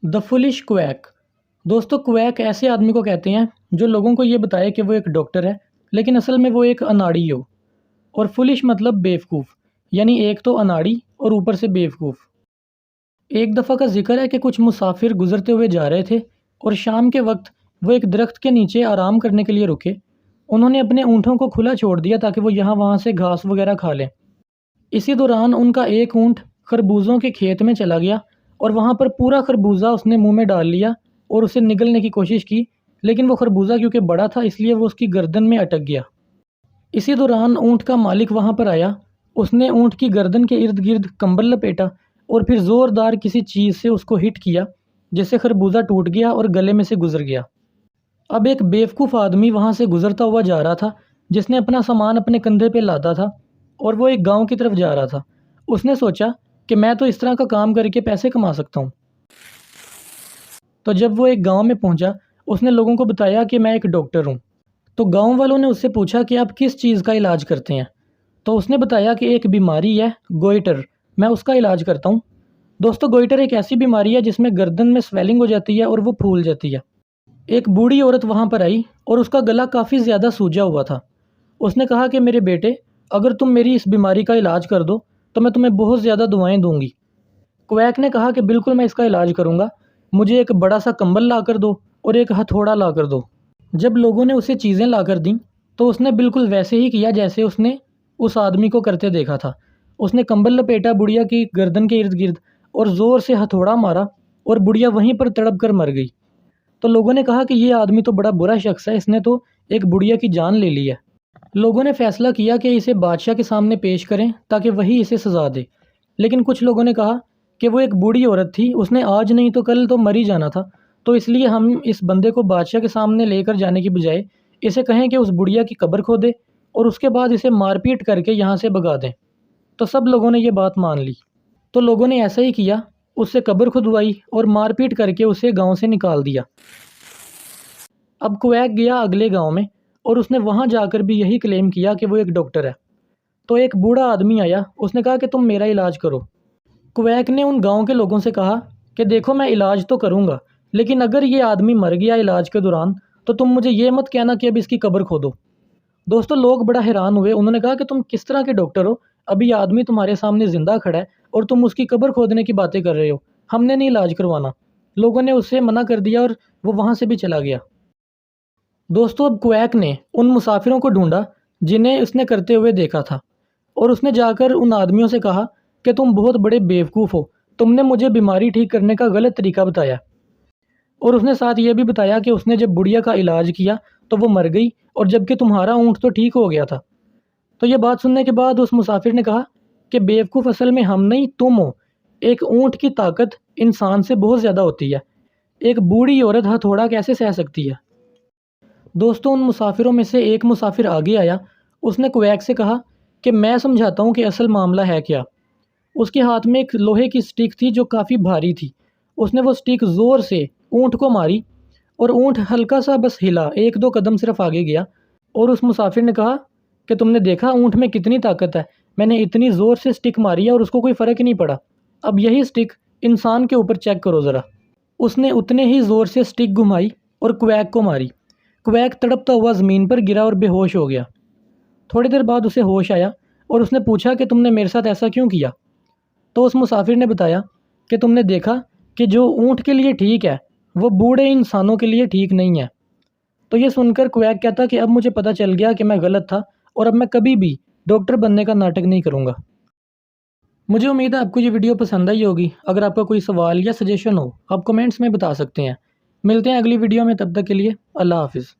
The foolish quack. दोस्तों, quack ऐसे आदमी को कहते हैं जो लोगों को ये बताए कि वो एक डॉक्टर है, लेकिन असल में वो एक अनाड़ी हो। और फुलिश मतलब बेवकूफ़, यानी एक तो अनाड़ी और ऊपर से बेवकूफ़। एक दफ़ा का जिक्र है कि कुछ मुसाफिर गुजरते हुए जा रहे थे और शाम के वक्त वो एक दरख्त के नीचे आराम करने के लिए रुके। उन्होंने अपने ऊँटों को खुला छोड़ दिया ताकि वो यहाँ वहाँ से घास वगैरह खा लें। इसी दौरान उनका एक ऊँट खरबूजों के खेत में चला गया और वहाँ पर पूरा खरबूजा उसने मुंह में डाल लिया और उसे निगलने की कोशिश की, लेकिन वो खरबूजा क्योंकि बड़ा था इसलिए वो उसकी गर्दन में अटक गया। इसी दौरान ऊँट का मालिक वहाँ पर आया। उसने ऊँट की गर्दन के इर्द गिर्द कंबल लपेटा और फिर ज़ोरदार किसी चीज़ से उसको हिट किया, जिससे खरबूजा टूट गया और गले में से गुजर गया। अब एक बेवकूफ़ आदमी वहाँ से गुजरता हुआ जा रहा था, जिसने अपना सामान अपने कंधे पे लादा था और वो एक गांव की तरफ जा रहा था। उसने सोचा कि मैं तो इस तरह का काम करके पैसे कमा सकता हूँ। तो जब वो एक गांव में पहुँचा, उसने लोगों को बताया कि मैं एक डॉक्टर हूँ। तो गांव वालों ने उससे पूछा कि आप किस चीज़ का इलाज करते हैं। तो उसने बताया कि एक बीमारी है गोइटर, मैं उसका इलाज करता हूँ। दोस्तों, गोइटर एक ऐसी बीमारी है जिसमें गर्दन में स्वेलिंग हो जाती है और वो फूल जाती है। एक बूढ़ी औरत वहाँ पर आई और उसका गला काफ़ी ज़्यादा सूजा हुआ था। उसने कहा कि मेरे बेटे, अगर तुम मेरी इस बीमारी का इलाज कर दो तो मैं तुम्हें बहुत ज़्यादा दुआएं दूंगी। क्वैक ने कहा कि बिल्कुल मैं इसका इलाज करूँगा, मुझे एक बड़ा सा कंबल ला कर दो और एक हथौड़ा ला कर दो। जब लोगों ने उसे चीज़ें ला कर दीं तो उसने बिल्कुल वैसे ही किया जैसे उसने उस आदमी को करते देखा था। उसने कंबल लपेटा बुढ़िया की गर्दन के इर्द गिर्द और ज़ोर से हथौड़ा मारा और बुढ़िया वहीं पर तड़प कर मर गई। तो लोगों ने कहा कि ये आदमी तो बड़ा बुरा शख्स है, इसने तो एक बुढ़िया की जान ले ली है। लोगों ने फैसला किया कि इसे बादशाह के सामने पेश करें ताकि वही इसे सज़ा दे। लेकिन कुछ लोगों ने कहा कि वो एक बूढ़ी औरत थी, उसने आज नहीं तो कल तो मर ही जाना था, तो इसलिए हम इस बंदे को बादशाह के सामने लेकर जाने की बजाय इसे कहें कि उस बुढ़िया की कब्र खोदे और उसके बाद इसे मारपीट करके यहाँ से भगा दें। तो सब लोगों ने ये बात मान ली। तो लोगों ने ऐसा ही किया, उससे कब्र खुदवाई और मारपीट करके उसे गांव से निकाल दिया। अब क्वैक गया अगले गांव में और उसने वहां जाकर भी यही क्लेम किया कि वो एक डॉक्टर है। तो एक बूढ़ा आदमी आया, उसने कहा कि तुम मेरा इलाज करो। क्वैक ने उन गांव के लोगों से कहा कि देखो, मैं इलाज तो करूंगा, लेकिन अगर ये आदमी मर गया इलाज के दौरान तो तुम मुझे ये मत कहना कि अब इसकी कब्र खोदो। दोस्तों, लोग बड़ा हैरान हुए। उन्होंने कहा कि तुम किस तरह के डॉक्टर हो, अभी ये आदमी तुम्हारे सामने ज़िंदा खड़ा है और तुम उसकी कब्र खोदने की बातें कर रहे हो, हमने नहीं इलाज करवाना। लोगों ने उससे मना कर दिया और वो वहाँ से भी चला गया। दोस्तों, अब क्वैक ने उन मुसाफिरों को ढूंढा जिन्हें उसने करते हुए देखा था और उसने जाकर उन आदमियों से कहा कि तुम बहुत बड़े बेवकूफ़ हो, तुमने मुझे बीमारी ठीक करने का गलत तरीका बताया। और उसने साथ ये भी बताया कि उसने जब बुढ़िया का इलाज किया तो वो मर गई, और जबकि तुम्हारा ऊँट तो ठीक हो गया था। तो ये बात सुनने के बाद उस मुसाफिर ने कहा कि बेवकूफ़ असल में हम नहीं, तुम हो। एक ऊँट की ताकत इंसान से बहुत ज़्यादा होती है, एक बूढ़ी औरत हथौड़ा कैसे सह सकती है। दोस्तों, उन मुसाफिरों में से एक मुसाफिर आगे आया। उसने क्वैक से कहा कि मैं समझाता हूँ कि असल मामला है क्या। उसके हाथ में एक लोहे की स्टिक थी जो काफ़ी भारी थी। उसने वो स्टिक ज़ोर से ऊँट को मारी और ऊँट हल्का सा बस हिला, एक दो कदम सिर्फ आगे गया। और उस मुसाफिर ने कहा कि तुमने देखा ऊँट में कितनी ताकत है, मैंने इतनी ज़ोर से स्टिक मारी है और उसको कोई फ़र्क ही नहीं पड़ा। अब यही स्टिक इंसान के ऊपर चेक करो ज़रा। उसने उतने ही ज़ोर से स्टिक घुमाई और क्वैक को मारी। क्वैक तड़पता हुआ ज़मीन पर गिरा और बेहोश हो गया। थोड़ी देर बाद उसे होश आया और उसने पूछा कि तुमने मेरे साथ ऐसा क्यों किया। तो उस मुसाफिर ने बताया कि तुमने देखा कि जो ऊँट के लिए ठीक है वो बूढ़े इंसानों के लिए ठीक नहीं है। तो ये सुनकर क्वैक कहता कि अब मुझे पता चल गया कि मैं गलत था और अब मैं कभी भी डॉक्टर बनने का नाटक नहीं करूँगा। मुझे उम्मीद है आपको ये वीडियो पसंद आई होगी। अगर आपका कोई सवाल या सजेशन हो आप कमेंट्स में बता सकते हैं। मिलते हैं अगली वीडियो में, तब तक के लिए अल्लाह हाफिज़।